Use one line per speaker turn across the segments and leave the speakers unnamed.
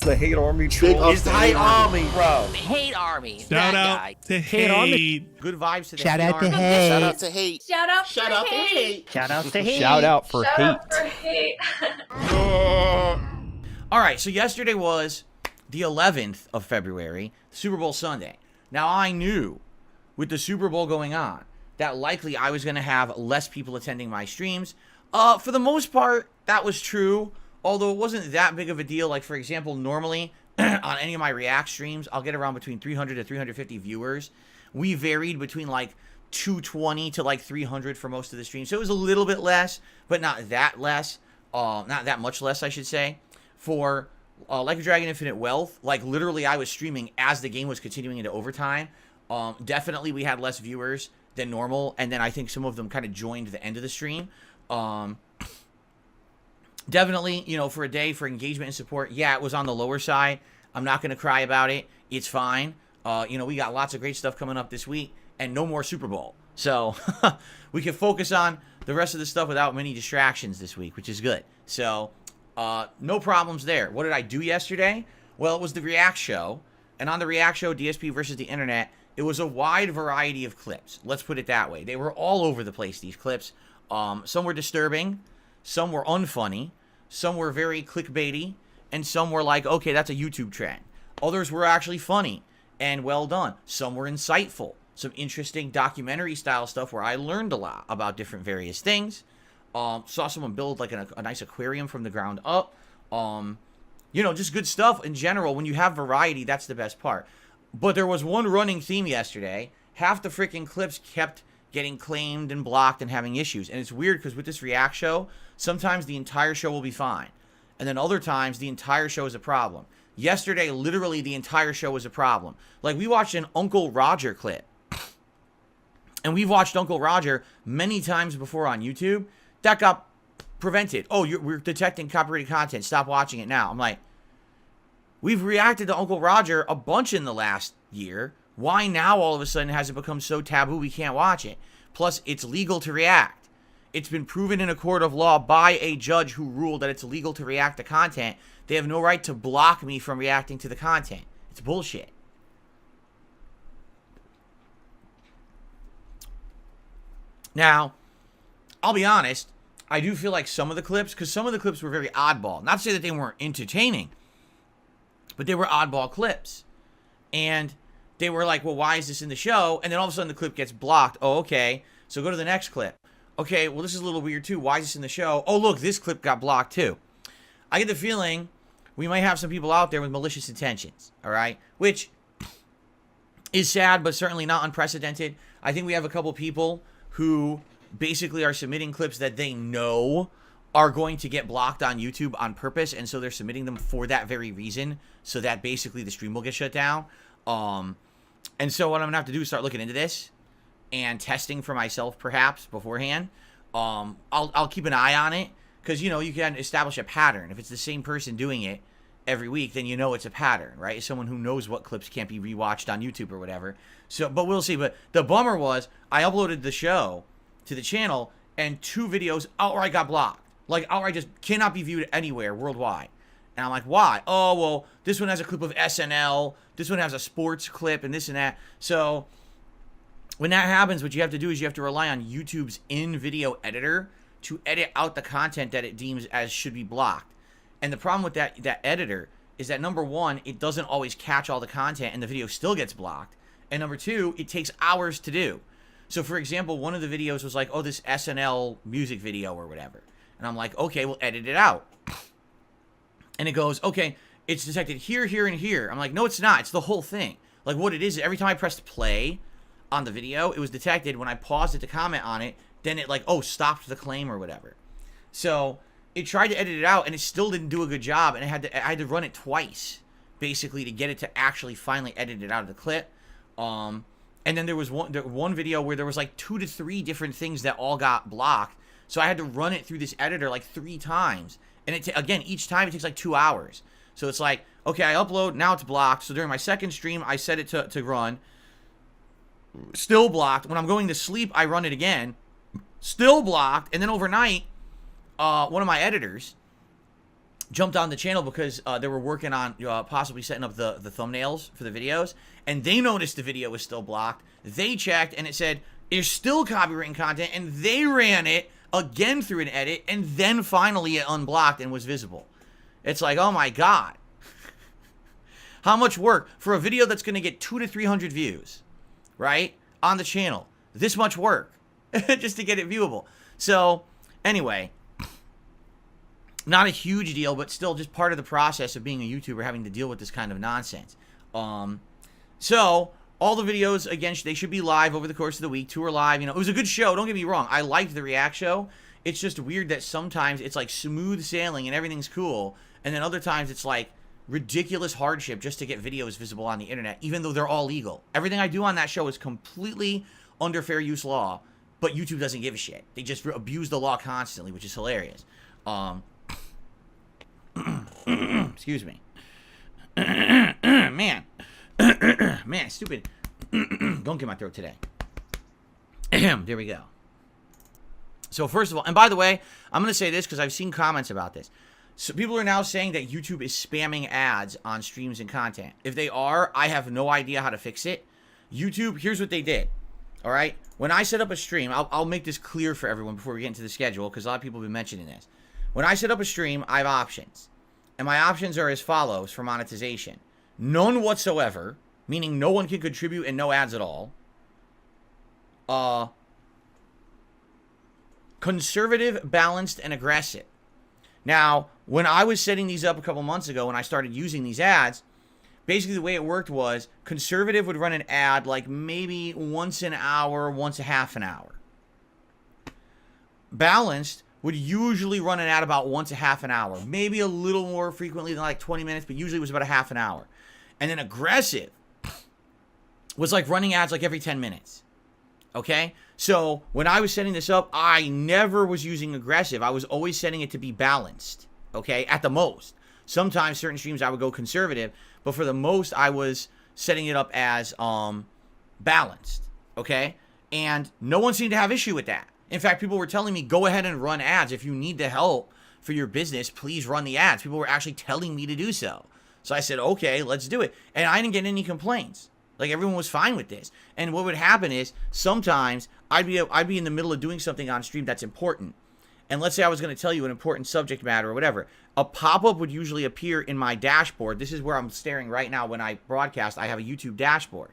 the hate army
Big
troll.
It's the hate army,
bro.
Hate army.
Shout
that
out
guy.
to hate.
Good vibes to the
Shout
hate
out to
army.
hate.
Shout out to hate.
Shout out
Shout
for
out to
hate.
hate.
Shout out to hate.
Shout out for
Shout
hate.
out for hate.
All right, so yesterday was the 11th of February, Super Bowl Sunday. Now, I knew with the Super Bowl going on that likely I was going to have less people attending my streams. For the most part, that was true, although it wasn't that big of a deal. Like, for example, normally on any of my React streams, I'll get around between 300 to 350 viewers. We varied between like 220 to like 300 for most of the streams. So it was a little bit less, but not that less. Not that much less, I should say. For Like a Dragon Infinite Wealth, like literally I was streaming as the game was continuing into overtime. Definitely we had less viewers than normal, and then I think some of them kind of joined the end of the stream. Definitely, you know, for a day for engagement and support, yeah, it was on the lower side. I'm not going to cry about it. It's fine. You know, we got lots of great stuff coming up this week, and no more Super Bowl. So we can focus on the rest of the stuff without many distractions this week, which is good. So no problems there. What did I do yesterday? Well, it was the React show. And on the React show, DSP versus the internet, it was a wide variety of clips. Let's put it that way. They were all over the place, these clips. Some were disturbing. Some were unfunny. Some were very clickbaity. And some were like, okay, that's a YouTube trend. Others were actually funny and well done. Some were insightful. Some interesting documentary style stuff where I learned a lot about different various things. Saw someone build like a nice aquarium from the ground up. You know, just good stuff in general. When you have variety, that's the best part. But there was one running theme yesterday. Half the freaking clips kept getting claimed and blocked and having issues. And it's weird because with this React show, sometimes the entire show will be fine. And then other times, the entire show is a problem. Yesterday, literally, the entire show was a problem. Like, we watched an Uncle Roger clip. And we've watched Uncle Roger many times before on YouTube. That got prevented. Oh, we're detecting copyrighted content. Stop watching it now. I'm like, we've reacted to Uncle Roger a bunch in the last year. Why now all of a sudden has it become so taboo we can't watch it? Plus, it's legal to react. It's been proven in a court of law by a judge who ruled that it's illegal to react to content. They have no right to block me from reacting to the content. It's bullshit. Now, I'll be honest, I do feel like some of the clips, because some of the clips were very oddball. Not to say that they weren't entertaining, but they were oddball clips. And they were like, well, why is this in the show? And then all of a sudden the clip gets blocked. Oh, okay. So go to the next clip. Okay, well, this is a little weird too. Why is this in the show? Oh, look, this clip got blocked too. I get the feeling we might have some people out there with malicious intentions, all right? Which is sad, but certainly not unprecedented. I think we have a couple people who basically are submitting clips that they know are going to get blocked on YouTube on purpose, and so they're submitting them for that very reason, so that basically the stream will get shut down. And so what I'm gonna have to do is start looking into this and testing for myself, perhaps beforehand. I'll keep an eye on it, because you know you can establish a pattern. If it's the same person doing it every week, then you know it's a pattern, right? It's someone who knows what clips can't be rewatched on YouTube or whatever. So, but we'll see. But the bummer was I uploaded the show to the channel, and 2 videos outright got blocked. Like, outright just cannot be viewed anywhere worldwide. And I'm like, why? Oh, well, this one has a clip of SNL. This one has a sports clip and this and that. So when that happens, what you have to do is you have to rely on YouTube's in-video editor to edit out the content that it deems as should be blocked. And the problem with that editor is that, number one, it doesn't always catch all the content and the video still gets blocked. And number two, it takes hours to do. So, for example, one of the videos was like, oh, this SNL music video or whatever. And I'm like, okay, we'll edit it out. And it goes, okay, it's detected here, here, and here. I'm like, no, it's not. It's the whole thing. Like, what it is, every time I pressed play on the video, it was detected. When I paused it to comment on it, then it like, oh, stopped the claim or whatever. So it tried to edit it out, and it still didn't do a good job. And I had to run it twice, basically, to get it to actually finally edit it out of the clip. And then there was one video where there was like 2 to 3 different things that all got blocked. So I had to run it through this editor like 3 times. And again, each time it takes like 2 hours. So it's like, okay, I upload, now it's blocked. So during my second stream, I set it to run. Still blocked. When I'm going to sleep, I run it again. Still blocked. And then overnight, one of my editors jumped on the channel because they were working on possibly setting up the thumbnails for the videos, and they noticed the video was still blocked. They checked, and it said there's still copywritten content, and they ran it again through an edit, and then finally it unblocked and was visible. It's like, oh my God. How much work for a video that's going to get 200 to 300 views, right, on the channel? This much work just to get it viewable. So anyway, not a huge deal, but still just part of the process of being a YouTuber, having to deal with this kind of nonsense. So all the videos, again, they should be live over the course of the week. 2 are live. You know, it was a good show. Don't get me wrong. I liked the React show. It's just weird that sometimes it's like smooth sailing and everything's cool, and then other times it's like ridiculous hardship just to get videos visible on the internet, even though they're all legal. Everything I do on that show is completely under fair use law, but YouTube doesn't give a shit. They just abuse the law constantly, which is hilarious. Excuse me. Man, stupid. Don't get my throat today. There we go. So first of all, and by the way, I'm going to say this because I've seen comments about this. So people are now saying that YouTube is spamming ads on streams and content. If they are, I have no idea how to fix it. YouTube, here's what they did. All right? When I set up a stream, I'll make this clear for everyone before we get into the schedule, because a lot of people have been mentioning this. When I set up a stream, I have options. And my options are as follows for monetization. None whatsoever, meaning no one can contribute and no ads at all. Conservative, balanced, and aggressive. Now, when I was setting these up a couple months ago, when I started using these ads, basically the way it worked was conservative would run an ad like maybe once an hour, once a half an hour. Balanced would usually run an ad about once a half an hour, maybe a little more frequently than like 20 minutes, but usually it was about a half an hour. And then aggressive was like running ads like every 10 minutes. Okay? So when I was setting this up, I never was using aggressive. I was always setting it to be balanced. Okay? At the most. Sometimes certain streams I would go conservative, but for the most I was setting it up as balanced. Okay? And no one seemed to have issue with that. In fact, people were telling me, go ahead and run ads. If you need the help for your business, please run the ads. People were actually telling me to do so. So I said, okay, let's do it. And I didn't get any complaints. Like, everyone was fine with this. And what would happen is sometimes I'd be in the middle of doing something on stream that's important. And let's say I was going to tell you an important subject matter or whatever. A pop-up would usually appear in my dashboard. This is where I'm staring right now when I broadcast. I have a YouTube dashboard.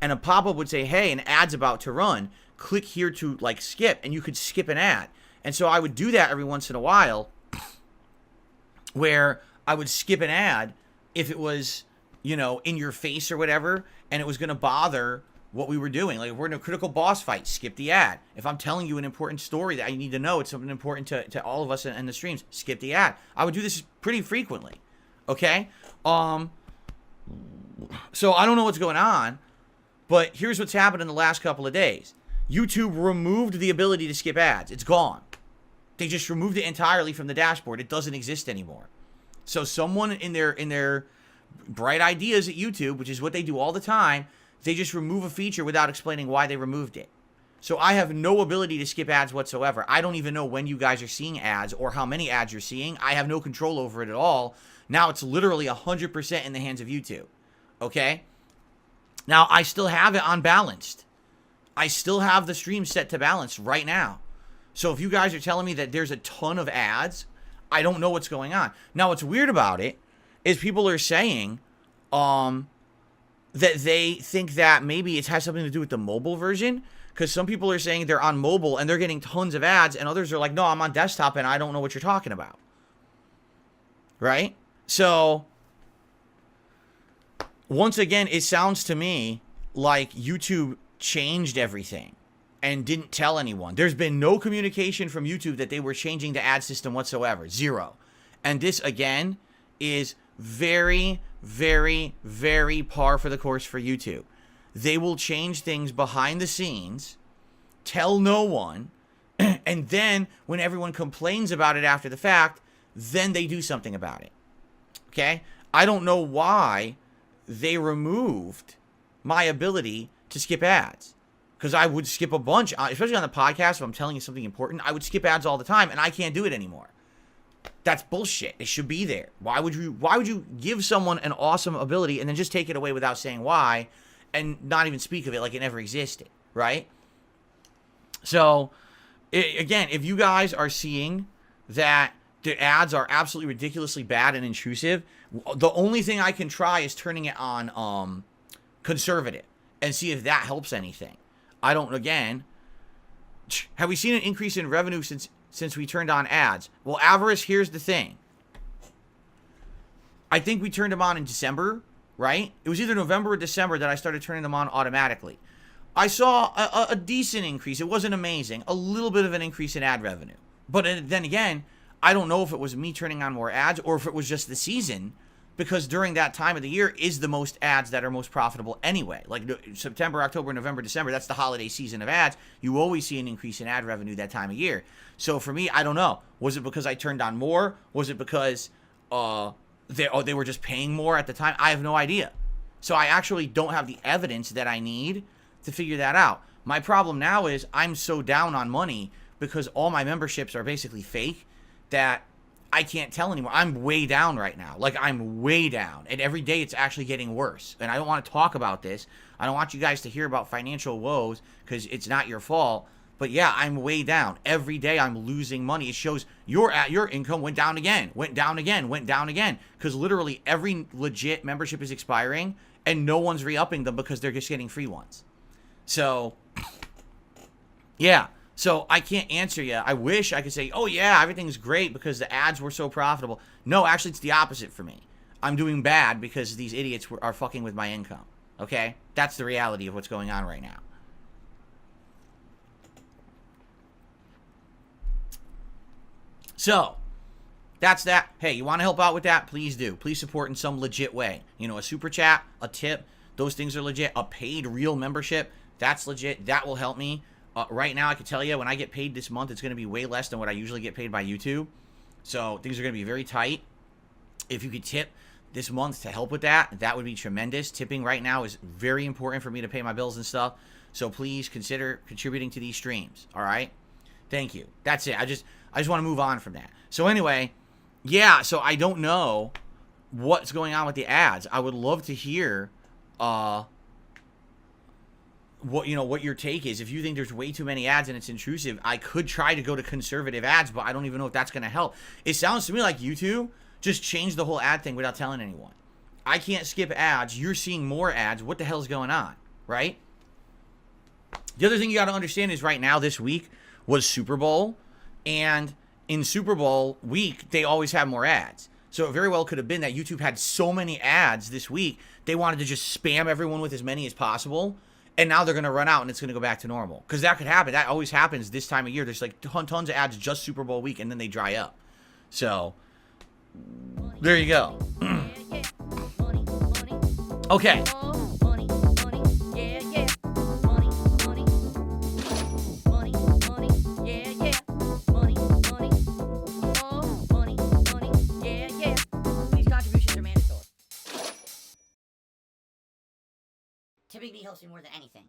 And a pop-up would say, hey, an ad's about to run. Click here to, like, skip. And you could skip an ad. And so I would do that every once in a while where I would skip an ad if it was, you know, in your face or whatever, and it was going to bother what we were doing. Like, if we're in a critical boss fight, skip the ad. If I'm telling you an important story that you need to know, it's something important to all of us in the streams, skip the ad. I would do this pretty frequently. Okay? So I don't know what's going on, but here's what's happened in the last couple of days. YouTube removed the ability to skip ads. It's gone. They just removed it entirely from the dashboard. It doesn't exist anymore. So someone in their bright ideas at YouTube, which is what they do all the time, they just remove a feature without explaining why they removed it. So I have no ability to skip ads whatsoever. I don't even know when you guys are seeing ads or how many ads you're seeing. I have no control over it at all. Now it's literally 100% in the hands of YouTube. Okay? Now I still have it on balanced. I still have the stream set to balance right now. So if you guys are telling me that there's a ton of ads, I don't know what's going on. Now what's weird about it is people are saying that they think that maybe it has something to do with the mobile version, because some people are saying they're on mobile and they're getting tons of ads, and others are like, no, I'm on desktop and I don't know what you're talking about. Right? So once again, it sounds to me like YouTube changed everything and didn't tell anyone. There's been no communication from YouTube that they were changing the ad system whatsoever. Zero. And this, again, is very, very, very par for the course for YouTube. They will change things behind the scenes, tell no one, and then when everyone complains about it after the fact, then they do something about it. Okay? I don't know why they removed my ability to skip ads. Because I would skip a bunch, especially on the podcast if I'm telling you something important. I would skip ads all the time, and I can't do it anymore. That's bullshit. It should be there. Why would you give someone an awesome ability and then just take it away without saying why and not even speak of it like it never existed, right? So, again, if you guys are seeing that the ads are absolutely ridiculously bad and intrusive, the only thing I can try is turning it on conservative and see if that helps anything. I don't, again, have we seen an increase in revenue since we turned on ads? Well, Avarice, here's the thing. I think we turned them on in December, right? It was either November or December that I started turning them on automatically. I saw a decent increase. It wasn't amazing. A little bit of an increase in ad revenue. But then again, I don't know if it was me turning on more ads or if it was just the season, because during that time of the year is the most ads that are most profitable anyway. Like September, October, November, December, that's the holiday season of ads. You always see an increase in ad revenue that time of year. So for me, I don't know. Was it because I turned on more? Was it because they were just paying more at the time? I have no idea. So I actually don't have the evidence that I need to figure that out. My problem now is I'm so down on money because all my memberships are basically fake that I can't tell anymore. I'm way down right now. Like, I'm way down. And every day it's actually getting worse. And I don't want to talk about this. I don't want you guys to hear about financial woes because it's not your fault. But yeah, I'm way down. Every day I'm losing money. It shows your income went down again, went down again, went down again. Because literally every legit membership is expiring and no one's re-upping them because they're just getting free ones. So, yeah. So I can't answer you. I wish I could say, oh yeah, everything's great because the ads were so profitable. No, actually it's the opposite for me. I'm doing bad because these idiots are fucking with my income. Okay? That's the reality of what's going on right now. So, that's that. Hey, you want to help out with that? Please do. Please support in some legit way. You know, a super chat, a tip, those things are legit. A paid real membership, that's legit. That will help me. Right now, I can tell you, when I get paid this month, it's going to be way less than what I usually get paid by YouTube. So, things are going to be very tight. If you could tip this month to help with that, that would be tremendous. Tipping right now is very important for me to pay my bills and stuff. So, please consider contributing to these streams. All right? Thank you. That's it. I just want to move on from that. So, anyway, yeah, so I don't know what's going on with the ads. I would love to hear what your take is. If you think there's way too many ads and it's intrusive, I could try to go to conservative ads, but I don't even know if that's going to help. It sounds to me like YouTube just changed the whole ad thing without telling anyone. I can't skip ads. You're seeing more ads. What the hell's going on, right? The other thing you got to understand is right now, this week was Super Bowl, and in Super Bowl week, they always have more ads. So it very well could have been that YouTube had so many ads this week, they wanted to just spam everyone with as many as possible. And now they're going to run out and it's going to go back to normal. Because that could happen. That always happens this time of year. There's like tons of ads just Super Bowl week and then they dry up. So, there you go. Okay.
Tipping me helps me more than anything.